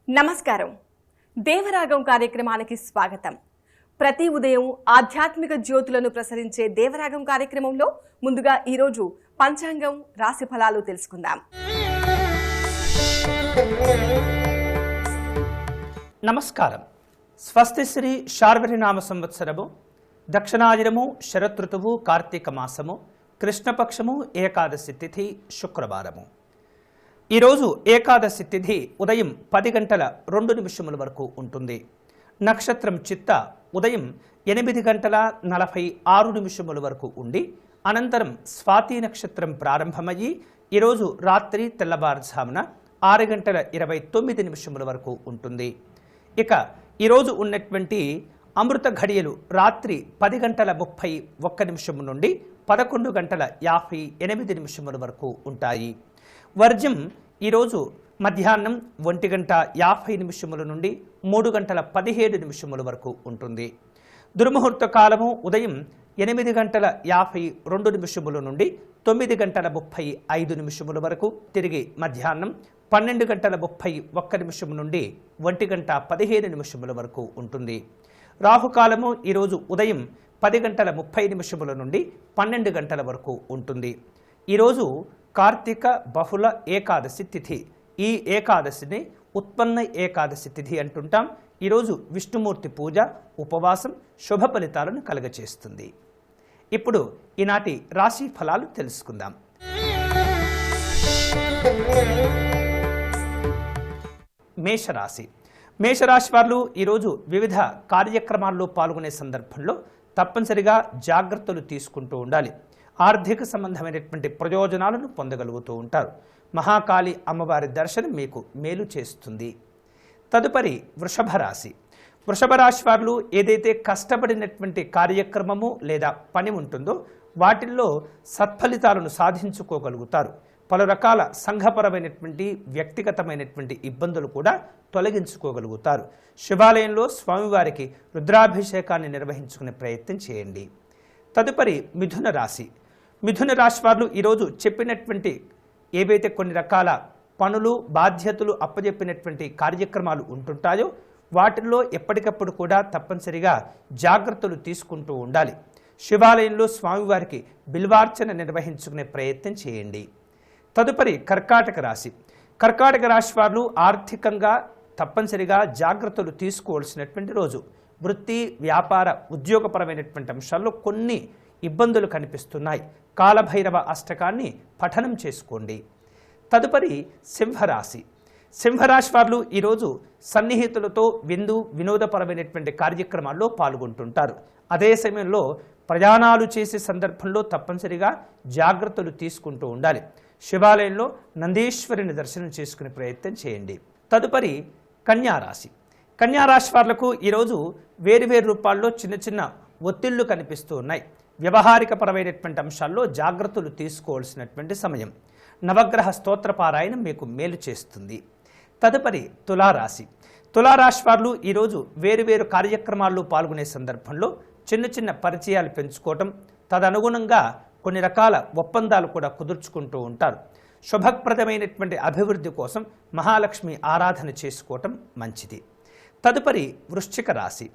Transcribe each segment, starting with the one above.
నమస్కారం. దేవరాగం కార్యక్రమానికి స్వాగతం. ప్రతి ఉదయం ఆధ్యాత్మిక జ్యోతులను ప్రసరించే దేవరాగం కార్యక్రమంలో ముందుగా ఈరోజు పంచాంగం, రాశి ఫలాలు తెలుసుకుందాం. నమస్కారం. స్వస్తి శ్రీ శార్వరినామ సంవత్సరము, దక్షిణాయనము, శరతృతువు, కార్తీక మాసము, కృష్ణపక్షము, ఏకాదశి తిథి, శుక్రవారము. ఈరోజు ఏకాదశి తిథి ఉదయం 10 గంటల 2 నిమిషముల వరకు ఉంటుంది. నక్షత్రం చిత్త ఉదయం 8 గంటల 46 నిమిషముల వరకు ఉండి అనంతరం స్వాతి నక్షత్రం ప్రారంభమయ్యి ఈరోజు రాత్రి తెల్లవారుజామున 6 గంటల 29 నిమిషముల వరకు ఉంటుంది. ఇక ఈరోజు ఉన్నటువంటి అమృత ఘడియలు రాత్రి 10 గంటల 31 నిమిషము నుండి 11 గంటల 58 నిమిషముల వరకు ఉంటాయి. వర్జ్యం ఈరోజు మధ్యాహ్నం 1 గంట 50 నిమిషముల నుండి 3 గంటల 17 నిమిషముల వరకు ఉంటుంది. దుర్ముహూర్త కాలము ఉదయం 8 గంటల 52 నిమిషముల నుండి 9 గంటల 35 నిమిషముల వరకు, తిరిగి మధ్యాహ్నం 12 గంటల 31 నిమిషం నుండి 1 గంట 15 నిమిషముల వరకు ఉంటుంది. రాహుకాలము ఈరోజు ఉదయం 10 గంటల 30 నిమిషముల నుండి 12 గంటల వరకు ఉంటుంది. ఈరోజు కార్తీక బహుళ ఏకాదశి తిథి. ఈ ఏకాదశిని ఉత్పన్న ఏకాదశి తిథి అంటుంటాం. ఈరోజు విష్ణుమూర్తి పూజ, ఉపవాసం శుభ ఫలితాలను కలుగచేస్తుంది. ఇప్పుడు ఈనాటి రాశి ఫలాలు తెలుసుకుందాం. మేషరాశి. మేషరాశి వారు ఈరోజు వివిధ కార్యక్రమాల్లో పాల్గొనే సందర్భంలో తప్పనిసరిగా జాగ్రత్తలు తీసుకుంటూ ఉండాలి. ఆర్థిక సంబంధమైనటువంటి ప్రయోజనాలను పొందగలుగుతూ ఉంటారు. మహాకాళి అమ్మవారి దర్శనం మీకు మేలు చేస్తుంది. తదుపరి వృషభ రాశి. వృషభ రాశి వారు ఏదైతే కష్టపడినటువంటి కార్యక్రమము లేదా పని ఉంటుందో వాటిల్లో సత్ఫలితాలను సాధించుకోగలుగుతారు. పలు రకాల సంఘపరమైనటువంటి వ్యక్తిగతమైనటువంటి ఇబ్బందులు కూడా తొలగించుకోగలుగుతారు. శివాలయంలో స్వామివారికి రుద్రాభిషేకాన్ని నిర్వహించుకునే ప్రయత్నం చేయండి. తదుపరి మిథున రాశి. మిథున రాశి వారు ఈరోజు చెప్పినటువంటి ఏవైతే కొన్ని రకాల పనులు, బాధ్యతలు అప్పజెప్పినటువంటి కార్యక్రమాలు ఉంటుంటాయో వాటిల్లో ఎప్పటికప్పుడు కూడా తప్పనిసరిగా జాగ్రత్తలు తీసుకుంటూ ఉండాలి. శివాలయంలో స్వామివారికి బిల్వార్చన నిర్వహించుకునే ప్రయత్నం చేయండి. తదుపరి కర్కాటక రాశి. కర్కాటక రాశి వారు ఆర్థికంగా తప్పనిసరిగా జాగ్రత్తలు తీసుకోవాల్సినటువంటి రోజు. వృత్తి, వ్యాపార, ఉద్యోగపరమైనటువంటి అంశాల్లో కొన్ని ఇబ్బందులు కనిపిస్తున్నాయి. కాలభైరవ అష్టకాన్ని పఠనం చేసుకోండి. తదుపరి సింహరాశి. సింహరాశి వారు ఈరోజు సన్నిహితులతో వినోదపరమైనటువంటి కార్యక్రమాల్లో పాల్గొంటుంటారు. అదే సమయంలో ప్రయాణాలు చేసే సందర్భంలో తప్పనిసరిగా జాగ్రత్తలు తీసుకుంటూ ఉండాలి. శివాలయంలో నందీశ్వరిని దర్శనం చేసుకునే ప్రయత్నం చేయండి. తదుపరి కన్యారాశి. కన్యారాశి వాళ్లకు ఈరోజు వేరువేరు రూపాల్లో చిన్న చిన్న ఒత్తిళ్లు కనిపిస్తూ ఉన్నాయి. వ్యవహారికపరమైనటువంటి అంశాల్లో జాగ్రత్తలు తీసుకోవాల్సినటువంటి సమయం. నవగ్రహ స్తోత్రపారాయణం మీకు మేలు చేస్తుంది. తదుపరి తులారాశి. తులారాశి వారు ఈరోజు వేరువేరు కార్యక్రమాల్లో పాల్గొనే సందర్భంలో చిన్న చిన్న పరిచయాలు పెంచుకోవటం, తదనుగుణంగా కొన్ని రకాల ఒప్పందాలు కూడా కుదుర్చుకుంటూ ఉంటారు. శుభప్రదమైనటువంటి అభివృద్ధి కోసం మహాలక్ష్మి ఆరాధన చేసుకోవటం మంచిది. తదుపరి వృశ్చిక రాశి.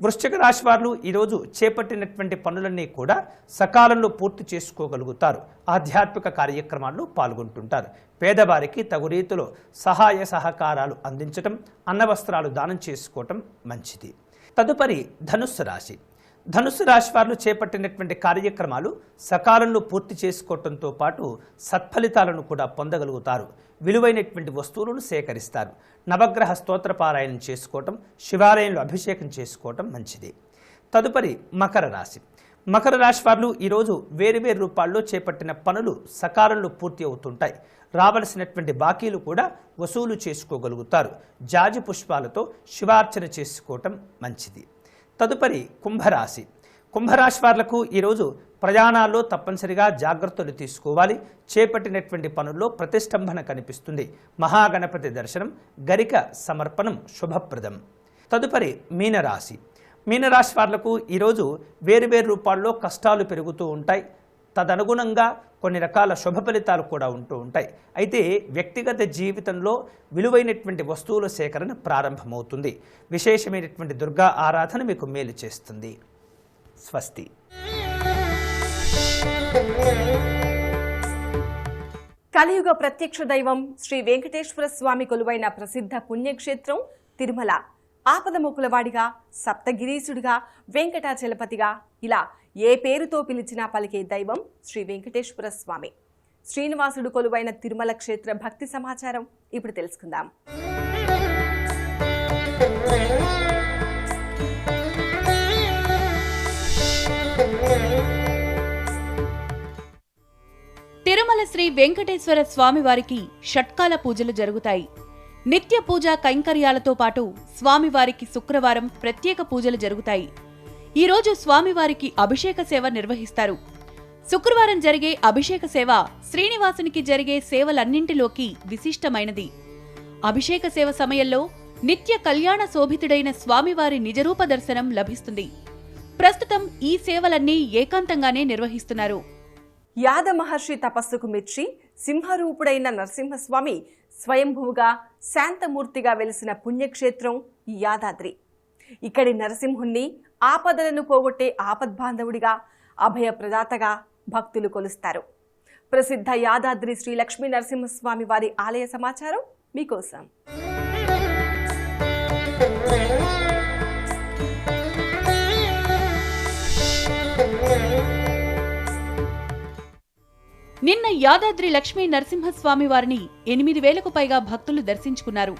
వృశ్చిక రాశి వారు ఈరోజు చేపట్టినటువంటి పనులన్నీ కూడా సకాలంలో పూర్తి చేసుకోగలుగుతారు. ఆధ్యాత్మిక కార్యక్రమాల్లో పాల్గొంటుంటారు. పేదవారికి తగు రీతిలో సహాయ సహకారాలు అందించటం, అన్నవస్త్రాలు దానం చేసుకోవటం మంచిది. తదుపరి ధనుస్సు రాశి. ధనుస్సు రాశి వారు చేపట్టినటువంటి కార్యక్రమాలు సకాలంలో పూర్తి చేసుకోవటంతో పాటు సత్ఫలితాలను కూడా పొందగలుగుతారు. విలువైనటువంటి వస్తువులను సేకరిస్తారు. నవగ్రహ స్తోత్రపారాయణం చేసుకోవటం, శివాలయంలో అభిషేకం చేసుకోవటం మంచిది. తదుపరి మకర రాశి. మకర రాశి వారు ఈరోజు వేరువేరు రూపాల్లో చేపట్టిన పనులు సకాలంలో పూర్తి అవుతుంటాయి. రావలసినటువంటి బాకీలు కూడా వసూలు చేసుకోగలుగుతారు. జాజి పుష్పాలతో శివార్చన చేసుకోవటం మంచిది. తదుపరి కుంభరాశి. కుంభరాశి వాళ్లకు ఈరోజు ప్రయాణాల్లో తప్పనిసరిగా జాగ్రత్తలు తీసుకోవాలి. చేపట్టినటువంటి పనుల్లో ప్రతిష్టంభన కనిపిస్తుంది. మహాగణపతి దర్శనం, గరిక సమర్పణం శుభప్రదం. తదుపరి మీనరాశి. మీనరాశి వాళ్లకు ఈరోజు వేరువేరు రూపాల్లో కష్టాలు పెరుగుతూ ఉంటాయి. తదనుగుణంగా కొన్ని రకాల శుభ ఫలితాలు కూడా ఉంటూ ఉంటాయి. అయితే వ్యక్తిగత జీవితంలో విలువైనటువంటి వస్తువుల సేకరణ ప్రారంభమవుతుంది. విశేషమైనటువంటి దుర్గా ఆరాధన మీకు మేలు చేస్తుంది. స్వస్తి. కలియుగ ప్రత్యక్ష దైవం శ్రీ వెంకటేశ్వర స్వామి కొలువైన ప్రసిద్ధ పుణ్యక్షేత్రం తిరుమల. ఆపదమొక్కులవాడిగా, సప్తగిరీశుడిగా, వెంకటాచలపతిగా ఇలా ఏ పేరుతో పిలిచినా పలికే దైవం శ్రీ వెంకటేశ్వర స్వామి. శ్రీనివాసుడు కొలువైన తిరుమల క్షేత్ర భక్తి సమాచారం ఇప్పుడు తెలుసుకుందాం. తిరుమల శ్రీ వెంకటేశ్వర స్వామివారికి షట్కాల పూజలు జరుగుతాయి. నిత్య పూజా కైంకర్యాలతో పాటు స్వామివారికి శుక్రవారం ప్రత్యేక పూజలు జరుగుతాయి. ఈరోజు స్వామివారికి అభిషేక సేవ నిర్వహిస్తారు. శుక్రవారం జరిగే అభిషేక సేవ శ్రీనివాసునికి జరిగే సేవలన్నింటిలోకి విశిష్టమైనది. అభిషేక సేవ సమయంలో నిత్య కళ్యాణ శోభితుడైన స్వామివారి నిజరూప దర్శనం లభిస్తుంది. ప్రస్తుతం ఈ సేవలన్నీ ఏకాంతంగానే నిర్వహిస్తున్నారు. యాద మహర్షి తపస్సుకు మెచ్చి సింహరూపుడైన నరసింహస్వామి స్వయంభువుగా శాంతమూర్తిగా వెలిసిన పుణ్యక్షేత్రం ఈ యాదాద్రి. ఇక్కడి నరసింహుణ్ణి ఆపదలను పోగొట్టే ఆపద్బాంధవుడిగా, అభయప్రదాతగా భక్తులు కొలుస్తారు. ప్రసిద్ధ యాదాద్రి శ్రీ లక్ష్మీ నరసింహస్వామి వారి ఆలయ సమాచారం మీకోసం. నిన్న యాదాద్రి లక్ష్మీ నరసింహస్వామి వారిని 8,000కు పైగా భక్తులు దర్శించుకున్నారు.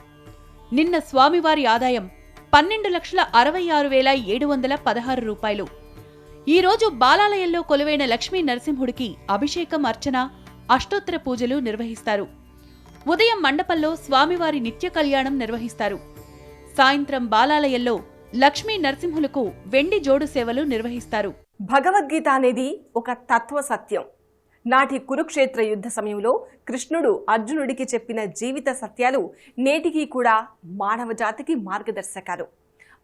నిన్న స్వామివారి ఆదాయం 12,66,716 రూపాయలు. ఈరోజు బాలాలయంలో కొలువైన లక్ష్మీ నరసింహుడికి అభిషేకం, అర్చన, అష్టోత్తర పూజలు నిర్వహిస్తారు. ఉదయం మండపంలో స్వామివారి నిత్య కళ్యాణం నిర్వహిస్తారు. సాయంత్రం బాలాలయంలో లక్ష్మీ నరసింహులకు వెండి జోడు సేవలు నిర్వహిస్తారు. భగవద్గీత అనేది ఒక తత్వ సత్యం. నాటి కురుక్షేత్ర యుద్ధ సమయంలో కృష్ణుడు అర్జునుడికి చెప్పిన జీవిత సత్యాలు నేటికి కూడా మానవ జాతికి మార్గదర్శకాలు.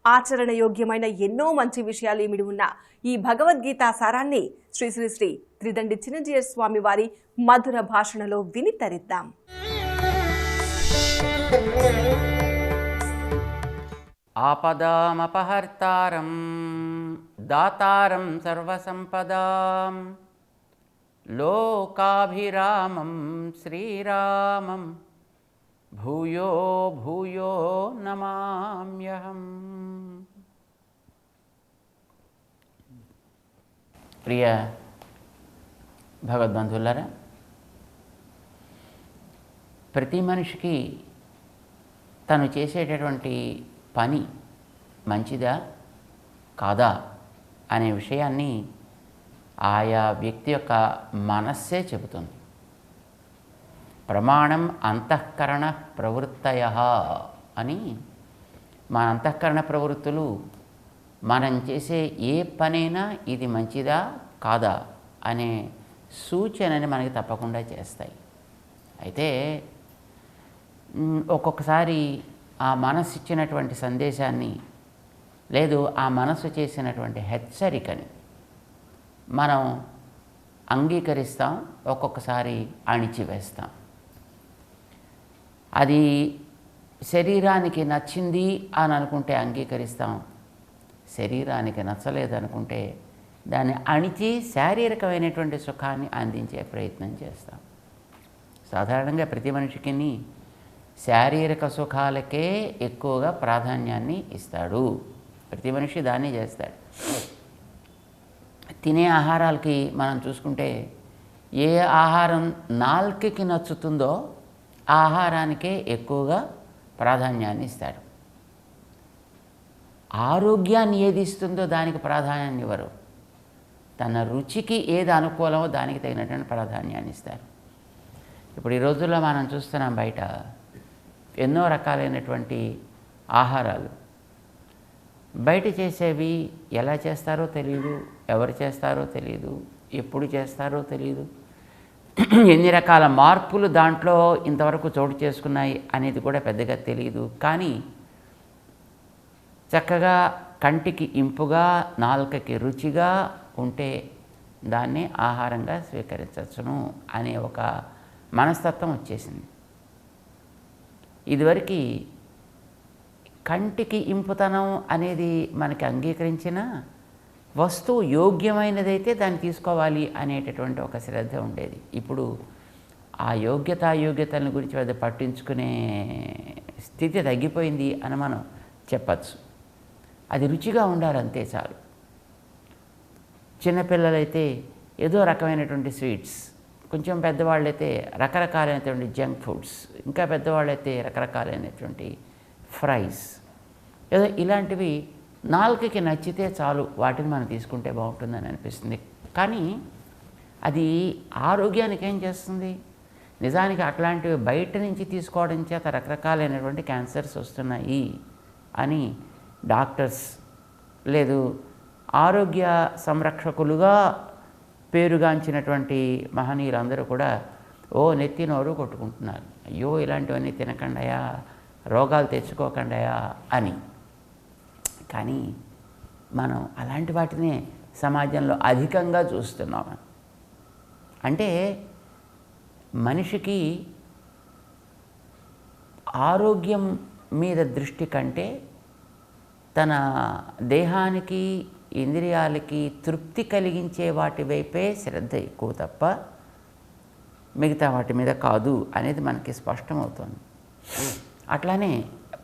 ఆచరణ యోగ్యమైన ఎన్నో మంచి విషయాలు ఇమిడి ఉన్న ఈ భగవద్గీత సారాన్ని శ్రీ శ్రీ శ్రీ త్రిదండి చిన్నజీయ స్వామి వారి మధుర భాషణలో విని తరిద్దాం. ఆపదామపహర్తారం దాతారం సర్వసంపదాం లోకాభిరామం శ్రీరామం భూయో భూయో నమామ్యహం. ప్రియ భగవద్బంధువులారా, ప్రతి మనిషికి తను చేసేటటువంటి పని మంచిదా కాదా అనే విషయాన్ని ఆయా వ్యక్తి యొక్క మనస్సే చెబుతుంది. ప్రమాణం అంతఃకరణ ప్రవృత్తయః అని, మన అంతఃకరణ ప్రవృత్తులు మనం చేసే ఏ పనైనా ఇది మంచిదా కాదా అనే సూచనని మనకి తప్పకుండా చేస్తాయి. అయితే ఒక్కొక్కసారి ఆ మనసు ఇచ్చినటువంటి సందేశాన్ని, లేదు ఆ మనసు చేసినటువంటి హెచ్చరికని మనం అంగీకరిస్తాం, ఒక్కొక్కసారి అణిచివేస్తాం. అది శరీరానికి నచ్చింది అని అనుకుంటే అంగీకరిస్తాం, శరీరానికి నచ్చలేదనుకుంటే దాన్ని అణిచి శారీరకమైనటువంటి సుఖాన్ని అందించే ప్రయత్నం చేస్తాం. సాధారణంగా ప్రతి మనిషికి శారీరక సుఖాలకే ఎక్కువగా ప్రాధాన్యాన్ని ఇస్తాడు. ప్రతి మనిషి దాన్ని చేస్తాడు. తినే ఆహారాలకి మనం చూసుకుంటే ఏ ఆహారం నాలుకకి నచ్చుతుందో ఆ ఆహారానికే ఎక్కువగా ప్రాధాన్యాన్ని ఇస్తాడు. ఆరోగ్యాన్ని ఏది ఇస్తుందో దానికి ప్రాధాన్యాన్ని ఇవ్వరు. తన రుచికి ఏది అనుకూలమో దానికి తగినటువంటి ప్రాధాన్యాన్ని ఇస్తారు. ఇప్పుడు ఈ రోజుల్లో మనం చూస్తున్నాం, బయట ఎన్నో రకాలైనటువంటి ఆహారాలు బయట చేసేవి ఎలా చేస్తారో తెలియదు, ఎవరు చేస్తారో తెలియదు, ఎప్పుడు చేస్తారో తెలియదు, ఎన్ని రకాల మార్పులు దాంట్లో ఇంతవరకు చోటు చేసుకున్నాయి అనేది కూడా పెద్దగా తెలియదు. కానీ చక్కగా కంటికి ఇంపుగా, నాలుకకి రుచిగా ఉంటే దాన్ని ఆహారంగా స్వీకరించవచ్చును అనే ఒక మనస్తత్వం వచ్చేసింది. ఇదివరకు కంటికి ఇంపుతనం అనేది మనకి అంగీకరించిన వస్తువు యోగ్యమైనదైతే దాన్ని తీసుకోవాలి అనేటటువంటి ఒక శ్రద్ధ ఉండేది. ఇప్పుడు ఆ అయోగ్యతల గురించి అది పట్టించుకునే స్థితి తగ్గిపోయింది అని మనం చెప్పచ్చు. అది రుచిగా ఉండాలి అంతే చాలు. చిన్నపిల్లలైతే ఏదో రకమైనటువంటి స్వీట్స్, కొంచెం పెద్దవాళ్ళైతే రకరకాలైనటువంటి జంక్ ఫుడ్స్, ఇంకా పెద్దవాళ్ళైతే రకరకాలైనటువంటి ఫ్రైస్, ఏదో ఇలాంటివి నాలుకకి నచ్చితే చాలు, వాటిని మనం తీసుకుంటే బాగుంటుందని అనిపిస్తుంది. కానీ అది ఆరోగ్యానికి ఏం చేస్తుంది? నిజానికి అట్లాంటివి బయట నుంచి తీసుకోవడం చేత రకరకాలైనటువంటి క్యాన్సర్స్ వస్తున్నాయి అని డాక్టర్స్ లేదు ఆరోగ్య సంరక్షకులుగా పేరుగాంచినటువంటి మహనీయులందరూ కూడా నెత్తి నోరు కొట్టుకుంటున్నారు. అయ్యో ఇలాంటివన్నీ తినకండాయా, రోగాలు తెచ్చుకోకండాయా అని. కానీ మనం అలాంటి వాటినే సమాజంలో అధికంగా చూస్తున్నాం. అంటే మనిషికి ఆరోగ్యం మీద దృష్టి కంటే తన దేహానికి ఇంద్రియాలకి తృప్తి కలిగించే వాటి వైపే శ్రద్ధ ఎక్కువ తప్ప మిగతా వాటి మీద కాదు అనేది మనకి స్పష్టమవుతుంది. అట్లానే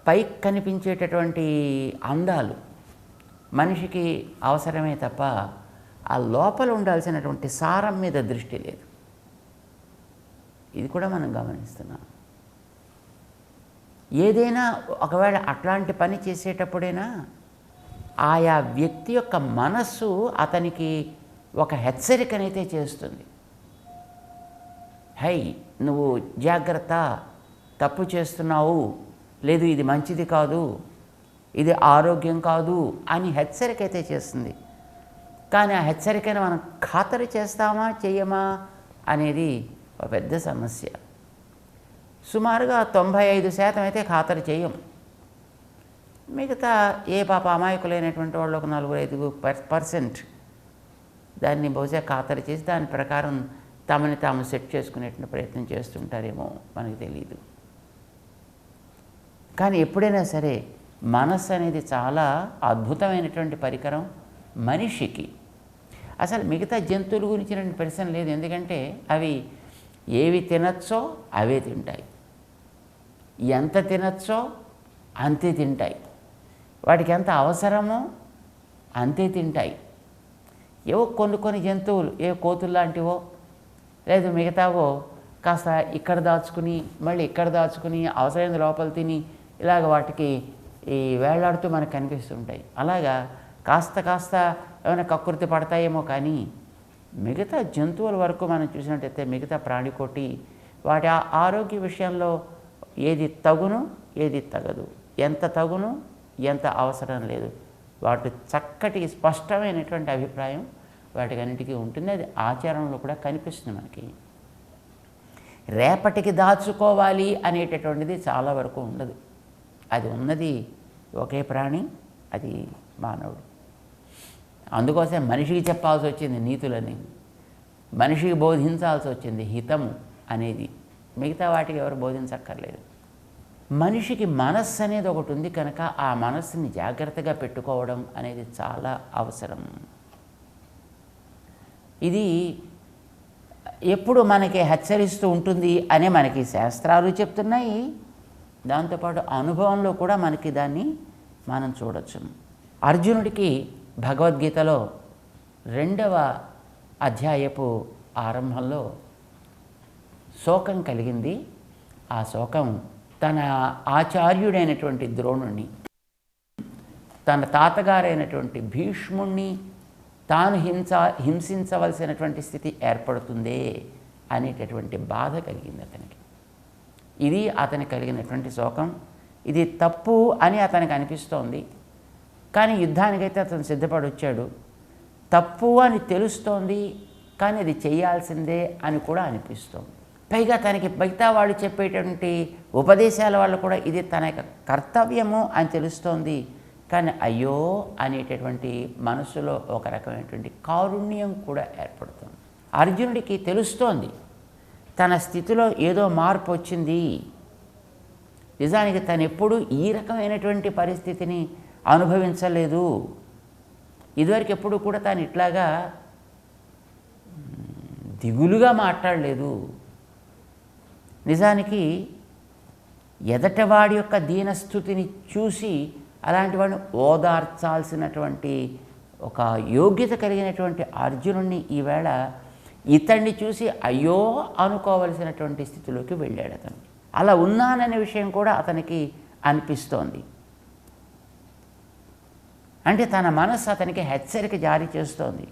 పైకి కనిపించేటటువంటి అందాలు మనిషికి అవసరమే తప్ప ఆ లోపల ఉండాల్సినటువంటి సారం మీద దృష్టి లేదు. ఇది కూడా మనం గమనిస్తున్నాం. ఏదైనా ఒకవేళ అట్లాంటి పని చేసేటప్పుడైనా ఆయా వ్యక్తి యొక్క మనస్సు అతనికి ఒక హెచ్చరికనైతే చేస్తుంది. హై, నువ్వు జాగ్రత్త, తప్పు చేస్తున్నావు, లేదు ఇది మంచిది కాదు, ఇది ఆరోగ్యం కాదు అని హెచ్చరిక అయితే చేస్తుంది. కానీ ఆ హెచ్చరికను మనం ఖాతరు చేస్తామా చేయమా అనేది ఒక పెద్ద సమస్య. సుమారుగా 95% అయితే ఖాతరు చేయం. మిగతా ఏ పాప అమాయకులైనటువంటి వాళ్ళు ఒక 4-5% దాన్ని బహుశా ఖాతరు చేసి దాని ప్రకారం తమని తాము సెట్ చేసుకునేటువంటి ప్రయత్నం చేస్తుంటారేమో మనకు తెలియదు. కానీ ఎప్పుడైనా సరే మనస్సు అనేది చాలా అద్భుతమైనటువంటి పరికరం మనిషికి. అసలు మిగతా జంతువుల గురించి నేను ప్రశ్న లేదు, ఎందుకంటే అవి ఏవి తినచ్చో అవే తింటాయి, ఎంత తినచ్చో అంతే తింటాయి, వాటికి ఎంత అవసరమో అంతే తింటాయి. ఏవో కొన్ని జంతువులు, ఏ కోతులు లాంటివో లేదు మిగతావో కాస్త ఇక్కడ దాచుకుని మళ్ళీ ఇక్కడ దాచుకుని అవసరమైన లోపల తిని ఇలాగ వాటికి ఈ వేళ్లాడుతూ మనకు కనిపిస్తుంటాయి. అలాగా కాస్త ఏమైనా కక్కుర్తి పడతాయేమో, కానీ మిగతా జంతువుల వరకు మనం చూసినట్టయితే మిగతా ప్రాణికోటి వాటి ఆరోగ్య విషయంలో ఏది తగును ఏది తగదు, ఎంత తగును ఎంత అవసరం లేదు, వాటి చక్కటి స్పష్టమైనటువంటి అభిప్రాయం వాటికన్నిటికీ ఉంటుంది. అది ఆచరణలో కూడా కనిపిస్తుంది మనకి. రేపటికి దాచుకోవాలి అనేటటువంటిది చాలా వరకు ఉండదు. అది ఉన్నది ఒకే ప్రాణి, అది మానవుడు. అందుకోసం మనిషికి చెప్పాల్సి వచ్చింది నీతులని, మనిషికి బోధించాల్సి వచ్చింది హితము అనేది. మిగతా వాటికి ఎవరు బోధించక్కర్లేదు. మనిషికి మనస్సు అనేది ఒకటి ఉంది కనుక ఆ మనస్సుని జాగ్రత్తగా పెట్టుకోవడం అనేది చాలా అవసరం. ఇది ఎప్పుడు మనకి హెచ్చరిస్తూ ఉంటుంది అనే మనకి శాస్త్రాలు చెప్తున్నాయి. దాంతోపాటు అనుభవంలో కూడా మనకి దాన్ని మనం చూడొచ్చు. అర్జునుడికి భగవద్గీతలో 2వ అధ్యాయపు ఆరంభంలో శోకం కలిగింది. ఆ శోకం తన ఆచార్యుడైనటువంటి ద్రోణుణ్ణి, తన తాతగారైనటువంటి భీష్ముణ్ణి తాను హింసించవలసినటువంటి స్థితి ఏర్పడుతుందే అనేటటువంటి బాధ కలిగింది అతనికి. ఇది అతనికి కలిగినటువంటి శోకం. ఇది తప్పు అని అతనికి అనిపిస్తోంది, కానీ యుద్ధానికైతే అతను సిద్ధపడి వచ్చాడు. తప్పు అని తెలుస్తోంది, కానీ అది చేయాల్సిందే అని కూడా అనిపిస్తోంది. పైగా తనకి మిగతా వాళ్ళు చెప్పేటువంటి ఉపదేశాల వల్ల కూడా ఇది తన యొక్క కర్తవ్యము అని తెలుస్తోంది. కానీ అయ్యో అనేటటువంటి మనసులో ఒక రకమైనటువంటి కారుణ్యం కూడా ఏర్పడుతుంది. అర్జునుడికి తెలుస్తోంది తన స్థితిలో ఏదో మార్పు వచ్చింది. నిజానికి తను ఎప్పుడూ ఈ రకమైనటువంటి పరిస్థితిని అనుభవించలేదు. ఇదివరకు ఎప్పుడు కూడా తాను ఇట్లాగా దిగులుగా మాట్లాడలేదు. నిజానికి ఎదటవాడి యొక్క దీనస్థుతిని చూసి అలాంటి వాడిని ఓదార్చాల్సినటువంటి ఒక యోగ్యత కలిగినటువంటి అర్జునుడిని ఈవేళ ఇతన్ని చూసి అయ్యో అనుకోవలసినటువంటి స్థితిలోకి వెళ్ళాడు అతను. అలా ఉన్నాననే విషయం కూడా అతనికి అనిపిస్తోంది. అంటే తన మనస్సు అతనికి హెచ్చరిక జారీ చేస్తోంది,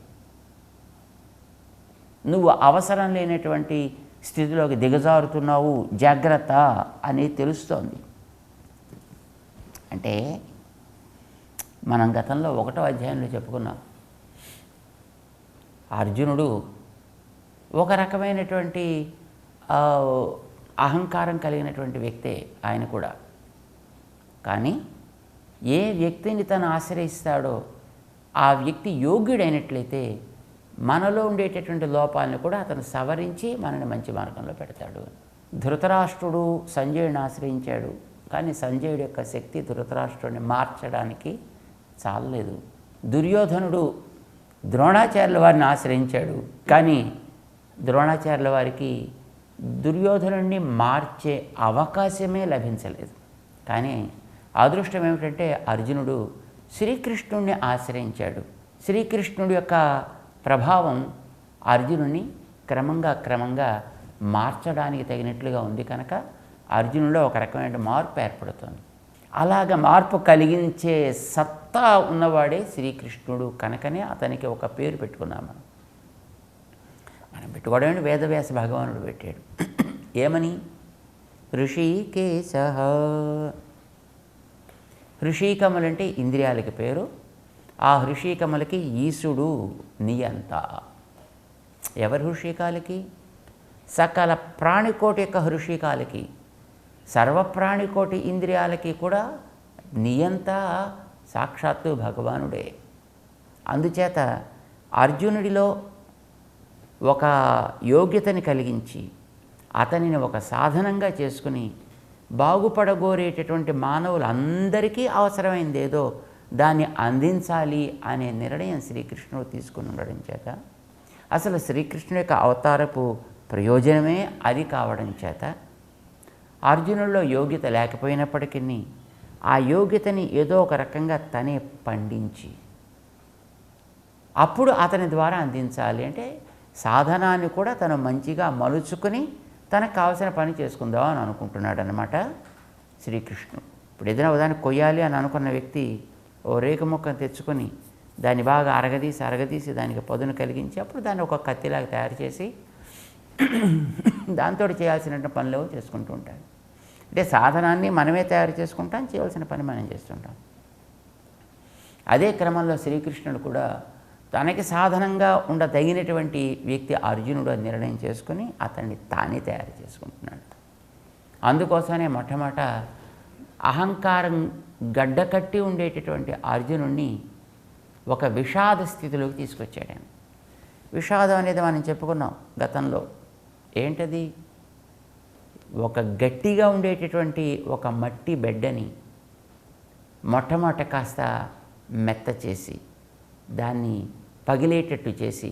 నువ్వు అవసరం లేనటువంటి స్థితిలోకి దిగజారుతున్నావు, జాగ్రత్త అని తెలుస్తోంది. అంటే మనం గతంలో 1వ అధ్యాయంలో చెప్పుకున్నాం, అర్జునుడు ఒక రకమైనటువంటి అహంకారం కలిగినటువంటి వ్యక్తే ఆయన కూడా. కానీ ఏ వ్యక్తిని తను ఆశ్రయిస్తాడో ఆ వ్యక్తి యోగ్యుడైనట్లయితే మనలో ఉండేటటువంటి లోపాలను కూడా అతను సవరించి మనని మంచి మార్గంలో పెడతాడు. ధృతరాష్ట్రుడు సంజయుడిని ఆశ్రయించాడు, కానీ సంజయుడి యొక్క శక్తి ధృతరాష్ట్రుడిని మార్చడానికి చాలలేదు. దుర్యోధనుడు ద్రోణాచార్యుల వారిని ఆశ్రయించాడు, కానీ ద్రోణాచార్యుల వారికి దుర్యోధనుడిని మార్చే అవకాశమే లభించలేదు. కానీ అదృష్టం ఏమిటంటే అర్జునుడు శ్రీకృష్ణుడిని ఆశ్రయించాడు. శ్రీకృష్ణుడి యొక్క ప్రభావం అర్జునుడిని క్రమంగా మార్చడానికి తగినట్లుగా ఉంది కనుక అర్జునుడిలో ఒక రకమైన మార్పు ఏర్పడుతుంది. అలాగ మార్పు కలిగించే సత్తా ఉన్నవాడే శ్రీకృష్ణుడు కనుకనే అతనికి ఒక పేరు పెట్టుకున్నాం. మనం పెట్టుకోవడం వేదవ్యాస భగవానుడు పెట్టాడు. ఏమని? ఋషికేశ. హృషీకములంటే ఇంద్రియాలకి పేరు. ఆ హృషీకములకి ఈశుడు నియంత. ఎవరి హృషీకాలకి? సకల ప్రాణికోటి యొక్క హృషీకాలకి, సర్వప్రాణికోటి ఇంద్రియాలకి కూడా నియంత సాక్షాత్తు భగవానుడే. అందుచేత అర్జునుడిలో ఒక యోగ్యతని కలిగించి అతనిని ఒక సాధనంగా చేసుకుని బాగుపడగోరేటటువంటి మానవులందరికీ అవసరమైంది ఏదో దాన్ని అందించాలి అనే నిర్ణయం శ్రీకృష్ణుడు తీసుకుని ఉండడం చేత, అసలు శ్రీకృష్ణుడి యొక్క అవతారపు ప్రయోజనమే అది కావడం చేత అర్జునుడిలో యోగ్యత లేకపోయినప్పటికీ ఆ యోగ్యతని ఏదో ఒక రకంగా తనే పండించి అప్పుడు అతని ద్వారా అందించాలి. అంటే సాధనాన్ని కూడా తను మంచిగా మలుచుకుని తనకు కావాల్సిన పని చేసుకుందాం అని అనుకుంటున్నాడు అన్నమాట శ్రీకృష్ణుడు. ఇప్పుడు ఏదైనా దాన్ని కొయ్యాలి అని అనుకున్న వ్యక్తి ఓ రేకు మొక్కను తెచ్చుకొని దాన్ని బాగా అరగదీసి దానికి పదును కలిగించి అప్పుడు దాన్ని ఒక కత్తిలాగా తయారు చేసి దాంతో చేయాల్సిన పనులు చేసుకుంటూ ఉంటాడు. అంటే సాధనాన్ని మనమే తయారు చేసుకుంటాం, చేయవలసిన పని మనం చేస్తుంటాం. అదే క్రమంలో శ్రీకృష్ణుడు కూడా తనకి సాధనంగా ఉండదగినటువంటి వ్యక్తి అర్జునుడు అని నిర్ణయం చేసుకుని అతన్ని తానే తయారు చేసుకుంటున్నాడు. అందుకోసమే మొట్టమొదట అహంకారం గడ్డకట్టి ఉండేటటువంటి అర్జునుడిని ఒక విషాద స్థితిలోకి తీసుకొచ్చాడు. విషాదం అనేది మనం చెప్పుకున్నాం గతంలో. ఏంటది? ఒక గట్టిగా ఉండేటటువంటి ఒక మట్టి బెడ్డని మొట్టమొదట కాస్త మెత్త చేసి దాన్ని పగిలేటట్టు చేసి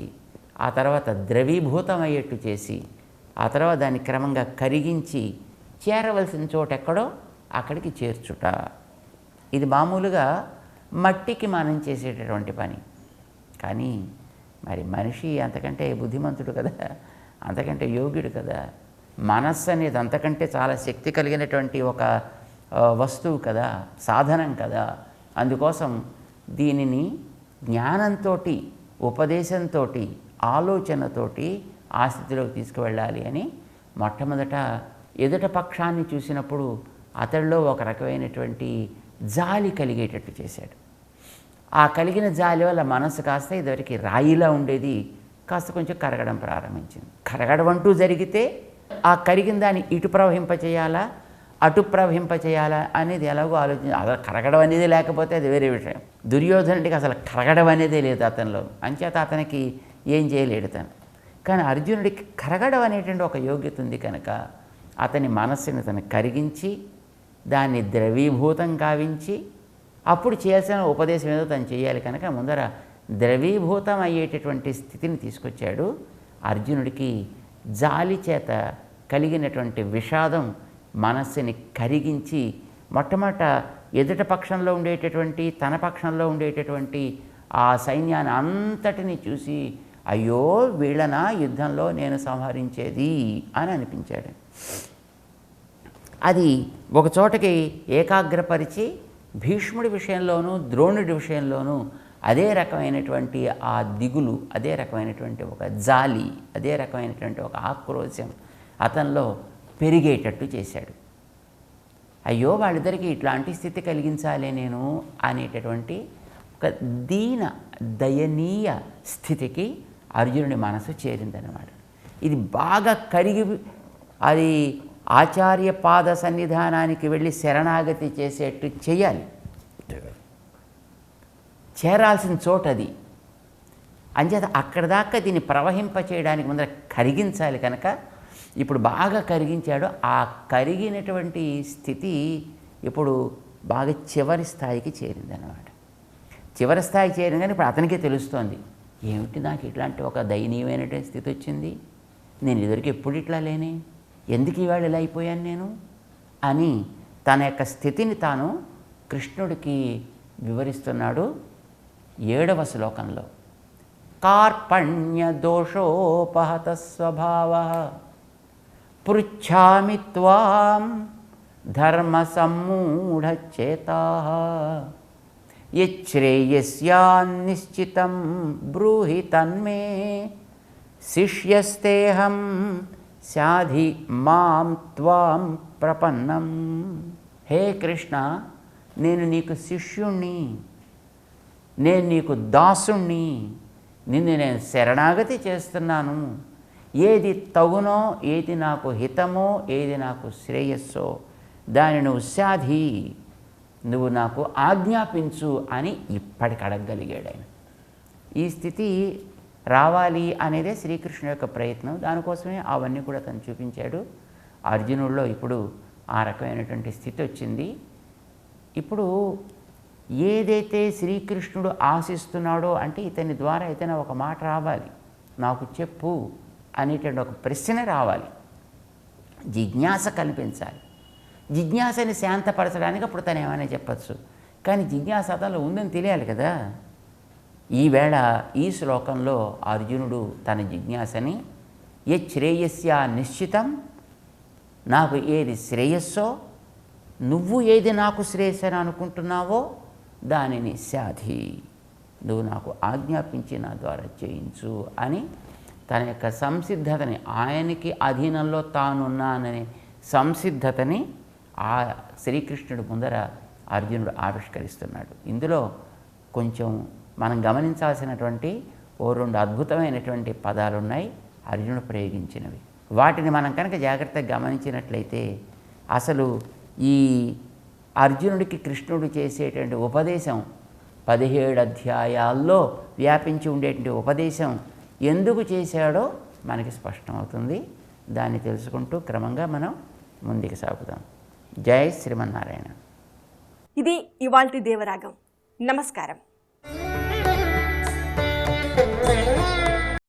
ఆ తర్వాత ద్రవీభూతం అయ్యేట్టు చేసి ఆ తర్వాత దాన్ని క్రమంగా కరిగించి చేరవలసిన చోట ఎక్కడో అక్కడికి చేర్చుట. ఇది మామూలుగా మట్టికి మనం చేసేటటువంటి పని. కానీ మరి మనిషి అంతకంటే బుద్ధిమంతుడు కదా, అంతకంటే యోగ్యుడు కదా. మనస్సు అనేది అంతకంటే చాలా శక్తి కలిగినటువంటి ఒక వస్తువు కదా, సాధనం కదా. అందుకోసం దీనిని జ్ఞానంతో, ఉపదేశంతో, ఆలోచనతోటి ఆ స్థితిలోకి తీసుకువెళ్ళాలి అని మొట్టమొదట ఎదుట పక్షాన్ని చూసినప్పుడు అతడిలో ఒక రకమైనటువంటి జాలి కలిగేటట్టు చేశాడు. ఆ కలిగిన జాలి వల్ల మనసు కాస్త ఇదివరకు రాయిలా ఉండేది కాస్త కొంచెం కరగడం ప్రారంభించింది. కరగడం అంటూ జరిగితే ఆ కరిగిన దాన్ని ఇటు ప్రవహింపచేయాలా, అటు ప్రవహింప చేయాలా అనేది ఎలాగో అసలు కరగడం అనేది లేకపోతే అది వేరే విషయం. దుర్యోధనుడికి అసలు కరగడం అనేదే లేదు అతనిలో, అంచేత అతనికి ఏం చేయలేడు తను. కానీ అర్జునుడికి కరగడం అనేటువంటి ఒక యోగ్యత ఉంది కనుక అతని మనస్సుని తను కరిగించి దాన్ని ద్రవీభూతం కావించి అప్పుడు చేయాల్సిన ఉపదేశం ఏదో తను చేయాలి కనుక ముందర ద్రవీభూతం అయ్యేటటువంటి స్థితిని తీసుకొచ్చాడు. అర్జునుడికి జాలి చేత కలిగినటువంటి విషాదం మనస్సుని కరిగించి మొట్టమొదట ఎదుట పక్షంలో ఉండేటటువంటి తన పక్షంలో ఉండేటటువంటి ఆ సైన్యాన్ని అంతటిని చూసి అయ్యో వీళ్ళనా యుద్ధంలో నేను సంహరించేది అని అనిపించాడు. అది ఒక చోటకి ఏకాగ్రపరిచి భీష్ముడి విషయంలోనూ ద్రోణుడి విషయంలోనూ అదే రకమైనటువంటి ఆ దిగులు, అదే రకమైనటువంటి ఒక జాలి, అదే రకమైనటువంటి ఒక ఆక్రోశం అతనిలో పెరిగేటట్టు చేశాడు. అయ్యో వాళ్ళిద్దరికీ ఇట్లాంటి స్థితి కలిగించాలి నేను అనేటటువంటి ఒక దీన దయనీయ స్థితికి అర్జునుడి మనసు చేరిందనమాట. ఇది బాగా కరిగి అది ఆచార్య పాద సన్నిధానానికి వెళ్ళి శరణాగతి చేసేట్టు చేయాలి. చేరాల్సిన చోటు అది. అంచేత అక్కడ దాకా దీన్ని ప్రవహింప చేయడానికి ముందర కరిగించాలి కనుక ఇప్పుడు బాగా కరిగించాడు. ఆ కరిగినటువంటి స్థితి ఇప్పుడు బాగా చివరి స్థాయికి చేరిందనమాట. చివరి స్థాయికి చేరింది కానీ ఇప్పుడు అతనికే తెలుస్తోంది, ఏమిటి నాకు ఇట్లాంటి ఒక దయనీయమైనటువంటి స్థితి వచ్చింది, నేను ఇదివరకు ఎప్పుడు ఇట్లా లేనే, ఎందుకు ఇవాళ ఇలా అయిపోయాను నేను అని తన యొక్క స్థితిని తాను కృష్ణుడికి వివరిస్తున్నాడు 7వ శ్లోకంలో. కార్పణ్య దోషోపహత స్వభావ పృచ్ఛామి త్వాం ధర్మ సమ్మూఢచేతాః యశ్రేయస్యాన్నిశ్చితం బ్రూహి తన్మే శిష్యస్తేహం శాధి మాం త్వాం ప్రపన్నం. హే కృష్ణ, నేను నీకు శిష్యుణ్ణి, నేను నీకు దాసుణ్ణి, నిన్ను నేను శరణాగతి చేస్తున్నాను. ఏది తగునో, ఏది నాకు హితమో, ఏది నాకు శ్రేయస్సో దాన్ని నువ్వు శాధి, నువ్వు నాకు ఆజ్ఞాపించు అని ఇప్పటికి అడగగలిగాడు ఆయన. ఈ స్థితి రావాలి అనేదే శ్రీకృష్ణుడి యొక్క ప్రయత్నం. దానికోసమే అవన్నీ కూడా తను చూపించాడు. అర్జునుడిలో ఇప్పుడు ఆ రకమైనటువంటి స్థితి వచ్చింది. ఇప్పుడు ఏదైతే శ్రీకృష్ణుడు ఆశిస్తున్నాడో అంటే ఇతని ద్వారా ఏదైనా ఒక మాట రావాలి, నాకు చెప్పు అనేటువంటి ఒక ప్రశ్న రావాలి, జిజ్ఞాస కనిపించాలి. జిజ్ఞాసని శాంతపరచడానికి అప్పుడు తను ఏమైనా చెప్పచ్చు, కానీ జిజ్ఞాస అతనిలో ఉందని తెలియాలి కదా. ఈవేళ ఈ శ్లోకంలో అర్జునుడు తన జిజ్ఞాసని యశ్రేయస్య నిశ్చితం, నాకు ఏది శ్రేయస్సో, నువ్వు ఏది నాకు శ్రేయస్సని అనుకుంటున్నావో దానిని శాధి, నువ్వు నాకు ఆజ్ఞాపించి నా ద్వారా చేయించు అని తన యొక్క సంసిద్ధతని, ఆయనకి అధీనంలో తానున్నాననే సంసిద్ధతని ఆ శ్రీకృష్ణుడి ముందర అర్జునుడు ఆవిష్కరిస్తున్నాడు. ఇందులో కొంచెం మనం గమనించాల్సినటువంటి 2 అద్భుతమైనటువంటి పదాలు ఉన్నాయి అర్జునుడు ప్రయోగించినవి. వాటిని మనం కనుక జాగ్రత్తగా గమనించినట్లయితే అసలు ఈ అర్జునుడికి కృష్ణుడు చేసేటువంటి ఉపదేశం 17 అధ్యాయాల్లో వ్యాపించి ఉండేటువంటి ఉపదేశం ఎందుకు చేశాడో మనకి స్పష్టమవుతుంది. దాన్ని తెలుసుకుంటూ క్రమంగా మనం ముందుకు సాగుదాం. జై శ్రీమన్నారాయణ. ఇది ఇవాల్టి దేవరాగం. నమస్కారం.